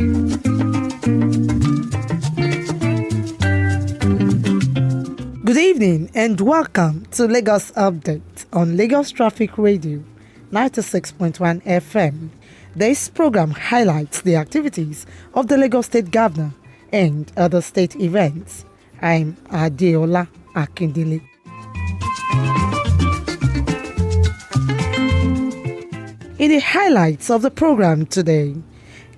Good evening and welcome to Lagos Update on Lagos Traffic Radio 96.1 FM. This program highlights the activities of the Lagos State Governor and other state events. I'm Adeola Akindele. In the highlights of the program today,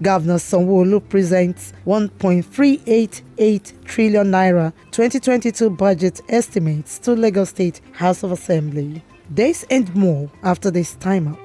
Governor Sanwo-Olu presents 1.388 trillion naira 2022 budget estimates to Lagos State House of Assembly. This and more after this time up.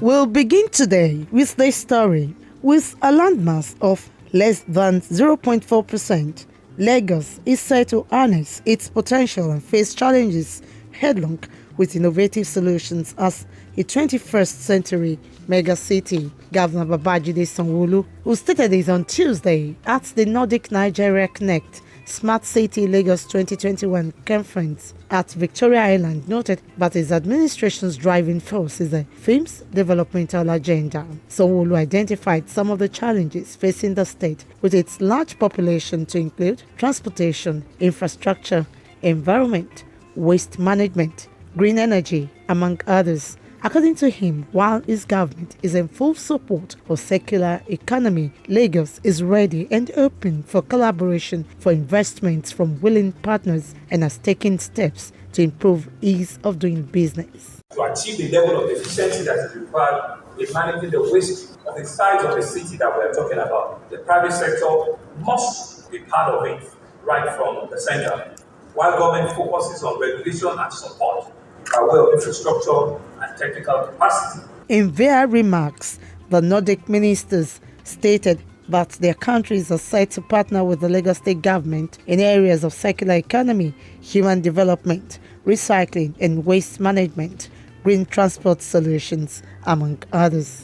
We'll begin today with this story. With a landmass of less than 0.4%, Lagos is set to harness its potential and face challenges headlong with innovative solutions as a 21st century mega city. Governor Babajide Sanwo-Olu, who stated this on Tuesday at the Nordic Nigeria Connect Smart City Lagos 2021 conference at Victoria Island, noted that his administration's driving force is a firm's developmental agenda. Sanwo-Olu identified some of the challenges facing the state with its large population to include transportation, infrastructure, environment, waste management, green energy, among others. According to him, while his government is in full support of circular economy, Lagos is ready and open for collaboration for investments from willing partners and has taken steps to improve ease of doing business. To achieve the level of efficiency that is required in managing the waste of the size of the city that we are talking about, the private sector must be part of it right from the center, while government focuses on regulation and support by way of infrastructure and technical capacity. In their remarks, the Nordic ministers stated that their countries are set to partner with the Lagos State government in areas of circular economy, human development, recycling and waste management, green transport solutions, among others.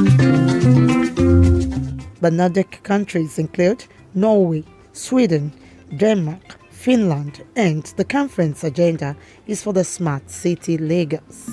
The Nordic countries include Norway, Sweden, Denmark, Finland, and the conference agenda is for the Smart City Lagos.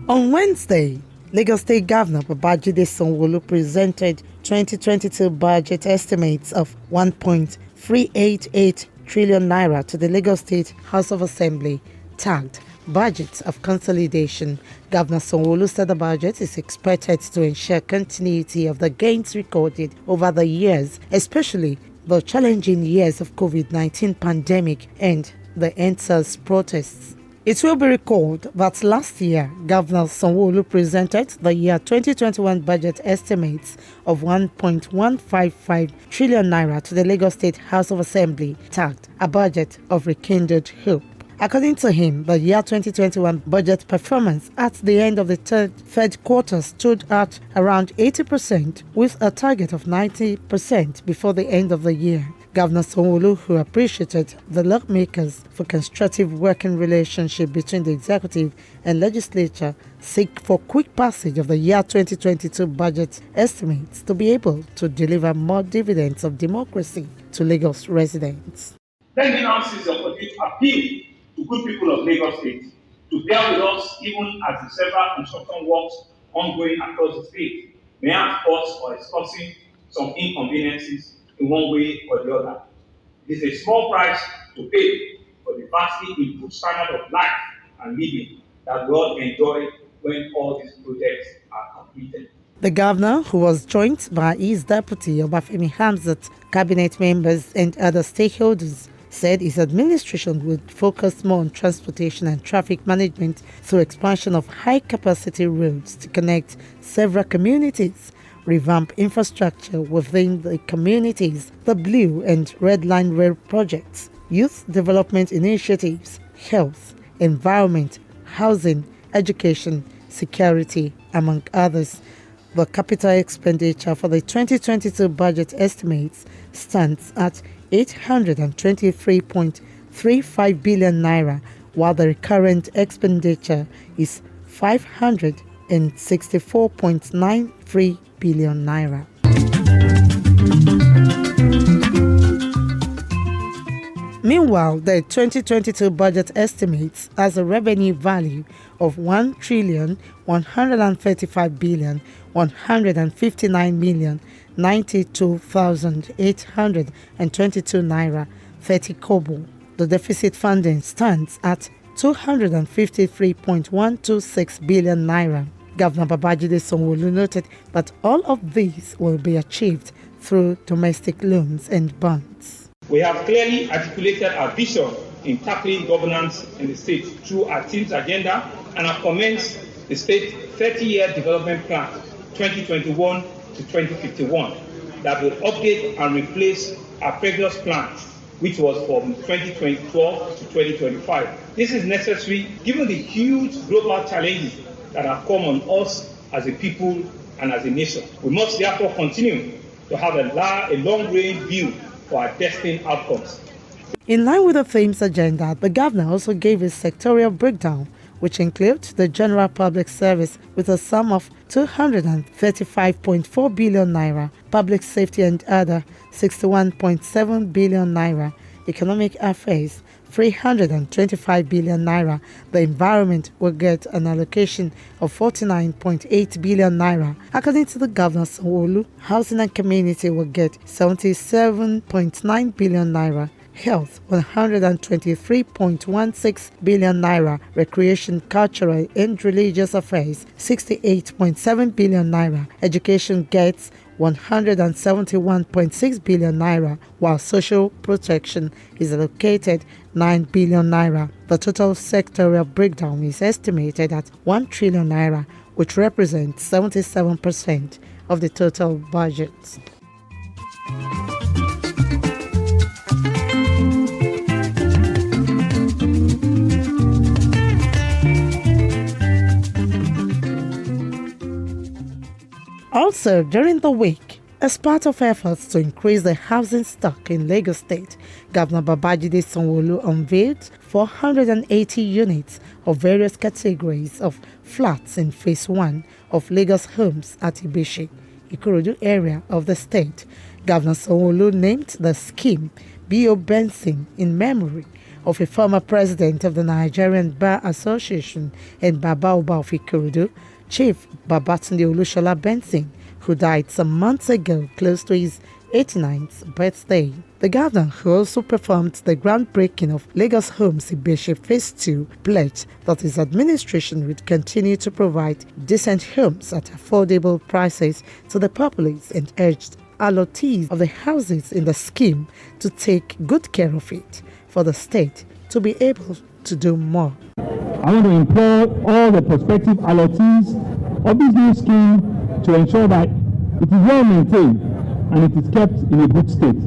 On Wednesday, Lagos State Governor Babajide Sanwo-Olu presented 2022 budget estimates of 1.388 trillion naira to the Lagos State House of Assembly, tagged Budget of Consolidation. Governor Sanwo-Olu said the budget is expected to ensure continuity of the gains recorded over the years, especially the challenging years of COVID-19 pandemic and the NSAS protests. It will be recalled that last year, Governor Sanwo-Olu presented the year 2021 budget estimates of 1.155 trillion naira to the Lagos State House of Assembly, tagged a budget of rekindled hope. According to him, the year 2021 budget performance at the end of the third quarter stood at around 80%, with a target of 90% before the end of the year. Governor Sanwo-Olu, who appreciated the lawmakers for constructive working relationship between the executive and legislature, seek for quick passage of the year 2022 budget estimates to be able to deliver more dividends of democracy to Lagos residents. Let me now seize the opportunity to appeal to good people of Lagos State to bear with us even as the several construction works ongoing across the state may have caused or is causing some inconveniences in one way or the other. It is a small price to pay for the vastly improved standard of life and living that we all enjoy when all these projects are completed. The governor, who was joined by his deputy Obafemi Hamzat, cabinet members and other stakeholders, said his administration would focus more on transportation and traffic management through expansion of high-capacity roads to connect several communities, revamp infrastructure within the communities, the Blue and Red Line Rail projects, youth development initiatives, health, environment, housing, education, security, among others. The capital expenditure for the 2022 budget estimates stands at 823.35 billion naira, while the recurrent expenditure is 564.93 billion naira. Meanwhile, the 2022 budget estimates has a revenue value of 1,135,159,092,822 naira 30 kobo. The deficit funding stands at 253.126 billion naira. Governor Babajide Sanwo-Olu noted that all of these will be achieved through domestic loans and bonds. We have clearly articulated our vision in tackling governance in the state through our team's agenda and have commenced the state 30-year development plan 2021 to 2051 that will update and replace our previous plans, which was from 2012 to 2025. This is necessary given the huge global challenges that have come on us as a people and as a nation. We must therefore continue to have a long-range view for our destined outcomes. In line with the theme's agenda, the governor also gave a sectorial breakdown, which includes the general public service with a sum of 235.4 billion naira, public safety and other 61.7 billion naira, economic affairs 325 billion naira. The environment will get an allocation of 49.8 billion naira. According to the governor Sanwo-Olu, housing and community will get 77.9 billion naira. Health 123.16 billion naira, recreation, cultural and religious affairs 68.7 billion naira, education gets 171.6 billion naira, while social protection is allocated 9 billion naira. The total sectorial breakdown is estimated at 1 trillion naira, which represents 77% of the total budget. Also, during the week, as part of efforts to increase the housing stock in Lagos State, Governor Babajide Sanwo-Olu unveiled 480 units of various categories of flats in Phase 1 of Lagos Homes at Ibishi, Ikorodu area of the state. Governor Sanwo-Olu named the scheme B.O. Benson in memory of a former president of the Nigerian Bar Association and Baba Oba of Ikorodu, Chief Babatunde Olushola Benson, who died some months ago close to his 89th birthday. The governor, who also performed the groundbreaking of Lagos Homes Ibishi Phase 2, pledged that his administration would continue to provide decent homes at affordable prices to the populace and urged allottees of the houses in the scheme to take good care of it for the state to be able to do more. I want to implore all the prospective allottees of this new scheme to ensure that it is well maintained and it is kept in a good state.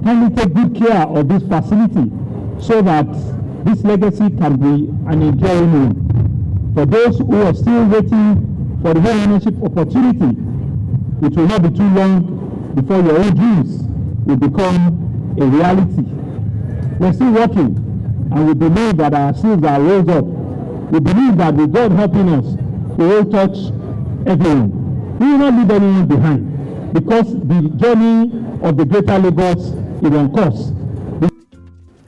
Kindly take good care of this facility so that this legacy can be an enduring one. For those who are still waiting for the home ownership opportunity, it will not be too long before your own dreams will become a reality. We're still working, and we believe that our seals are raised up. We believe that with God helping us, we will touch everyone. We will not leave anyone behind, because the journey of the greater Lagos is on course.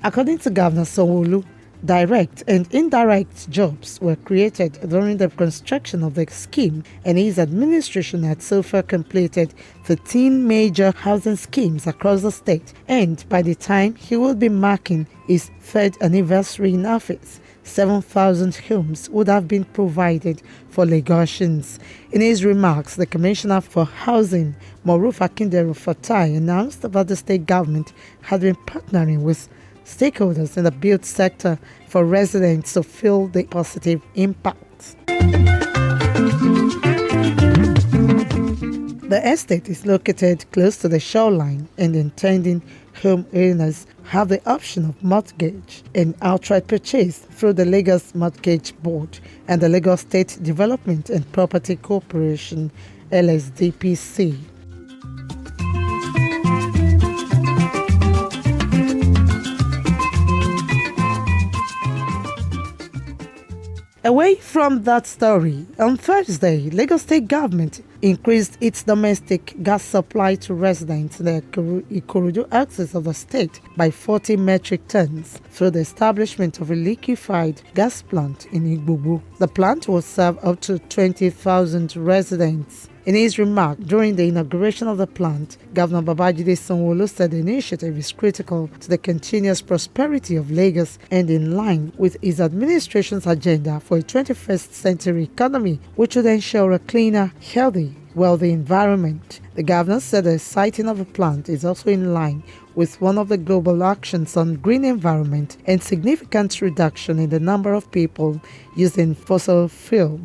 According to Governor Sanwo-Olu, direct and indirect jobs were created during the construction of the scheme, and his administration had so far completed 13 major housing schemes across the state. And by the time he will be marking his third anniversary in office, 7,000 homes would have been provided for Lagosians. In his remarks, the Commissioner for Housing, Moruf Akindero Fatai, announced that the state government had been partnering with stakeholders in the built sector for residents to feel the positive impact. The estate is located close to the shoreline, and intending homeowners have the option of mortgage and outright purchase through the Lagos Mortgage Board and the Lagos State Development and Property Corporation, LSDPC. Away from that story, on Thursday, Lagos State government increased its domestic gas supply to residents in the Ikorodu axis of the state by 40 metric tons through the establishment of a liquefied gas plant in Igbobu. The plant will serve up to 20,000 residents. In his remark during the inauguration of the plant, Governor Babajide Sanwo-Olu said the initiative is critical to the continuous prosperity of Lagos and in line with his administration's agenda for a 21st century economy, which would ensure a cleaner, healthy, wealthy environment. The governor said the siting of the plant is also in line with one of the global actions on green environment and significant reduction in the number of people using fossil fuel.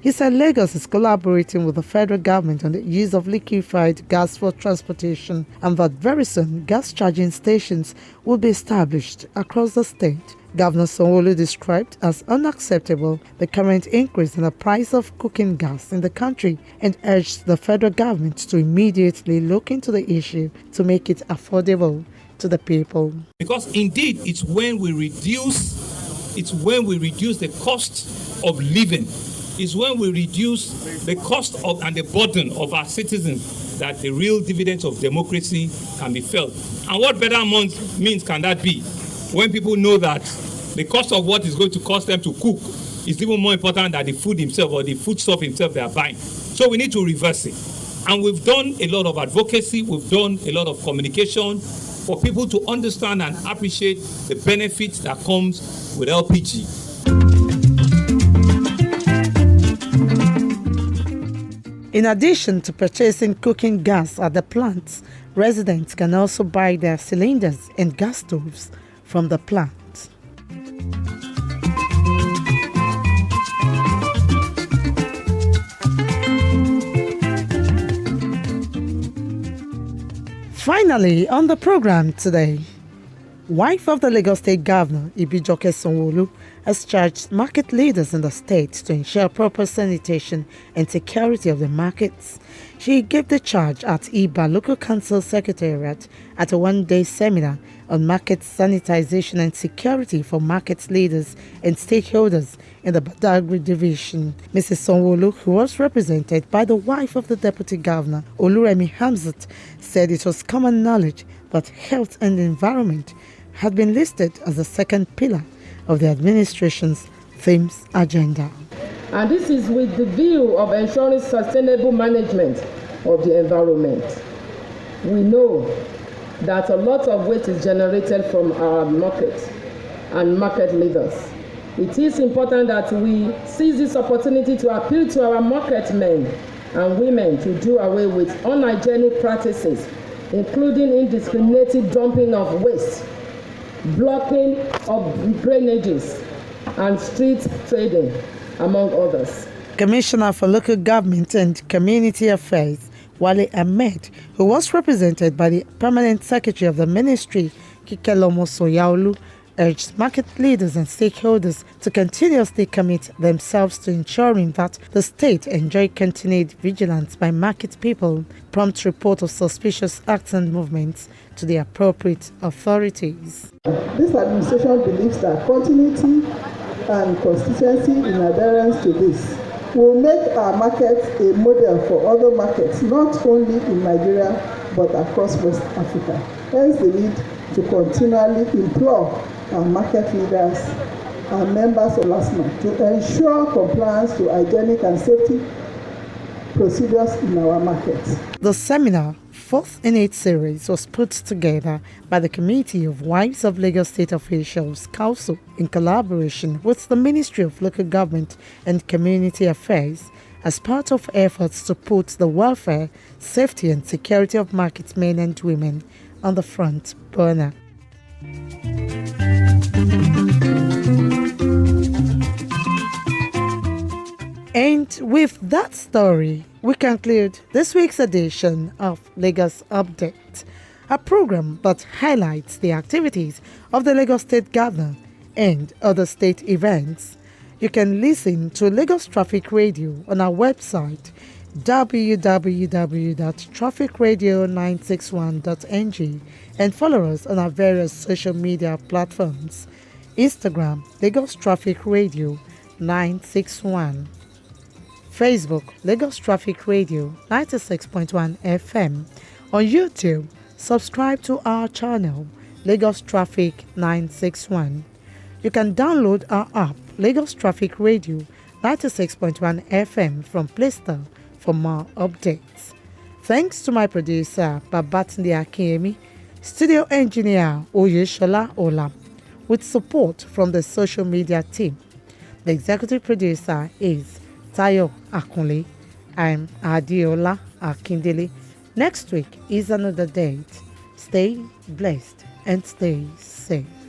He said Lagos is collaborating with the federal government on the use of liquefied gas for transportation and that very soon gas charging stations will be established across the state. Governor Sanwo-Olu described as unacceptable the current increase in the price of cooking gas in the country and urged the federal government to immediately look into the issue to make it affordable to the people. Because indeed it's when we reduce the cost of living, is when we reduce the cost of and the burden of our citizens that the real dividends of democracy can be felt. And what better means can that be when people know that the cost of what is going to cost them to cook is even more important than the food himself or the foodstuff himself they are buying. So we need to reverse it. And we've done a lot of advocacy, we've done a lot of communication for people to understand and appreciate the benefits that comes with LPG. In addition to purchasing cooking gas at the plants, residents can also buy their cylinders and gas stoves from the plant. Finally, on the program today, wife of the Lagos State Governor, Ibijoke Sanwo-Olu, has charged market leaders in the state to ensure proper sanitation and security of the markets. She gave the charge at Iba Local Council Secretariat at a one-day seminar on market sanitization and security for market leaders and stakeholders in the Badagry division. Mrs. Sanwo-Olu, who was represented by the wife of the Deputy Governor, Oluremi Hamzat, said it was common knowledge that health and environment had been listed as the second pillar of the administration's themes agenda. And this is with the view of ensuring sustainable management of the environment. We know that a lot of waste is generated from our markets and market leaders. It is important that we seize this opportunity to appeal to our market men and women to do away with unhygienic practices, including indiscriminate dumping of waste, blocking of drainages, and street trading, among others. Commissioner for Local Government and Community Affairs, Wale Ahmed, who was represented by the Permanent Secretary of the Ministry, Kikelomo Soyaolu, urged market leaders and stakeholders to continuously commit themselves to ensuring that the state enjoy continued vigilance by market people, prompt report of suspicious acts and movements to the appropriate authorities. This administration believes that continuity and consistency in adherence to this will make our markets a model for other markets, not only in Nigeria but across West Africa. Hence the need to continually implore our market leaders and members of LASMA to ensure compliance to hygienic and safety procedures in our markets. The seminar, fourth in its series, was put together by the Committee of Wives of Lagos State Officials Council in collaboration with the Ministry of Local Government and Community Affairs as part of efforts to put the welfare, safety and security of market men and women on the front burner. And with that story, we conclude this week's edition of Lagos Update, a program that highlights the activities of the Lagos State Governor and other state events. You can listen to Lagos Traffic Radio on our website www.trafficradio961.ng and follow us on our various social media platforms. Instagram, Lagos Traffic Radio 961. Facebook, Lagos Traffic Radio 96.1 FM. On YouTube, subscribe to our channel, Lagos Traffic 961. You can download our app, Lagos Traffic Radio 96.1 FM from Play Store for more updates. Thanks to my producer, Babatunde Akinyemi, studio engineer Oyeshola Ola, with support from the social media team. The executive producer is Tayo Akunle. I'm Adiola Akindele. Next week is another date. Stay blessed and stay safe.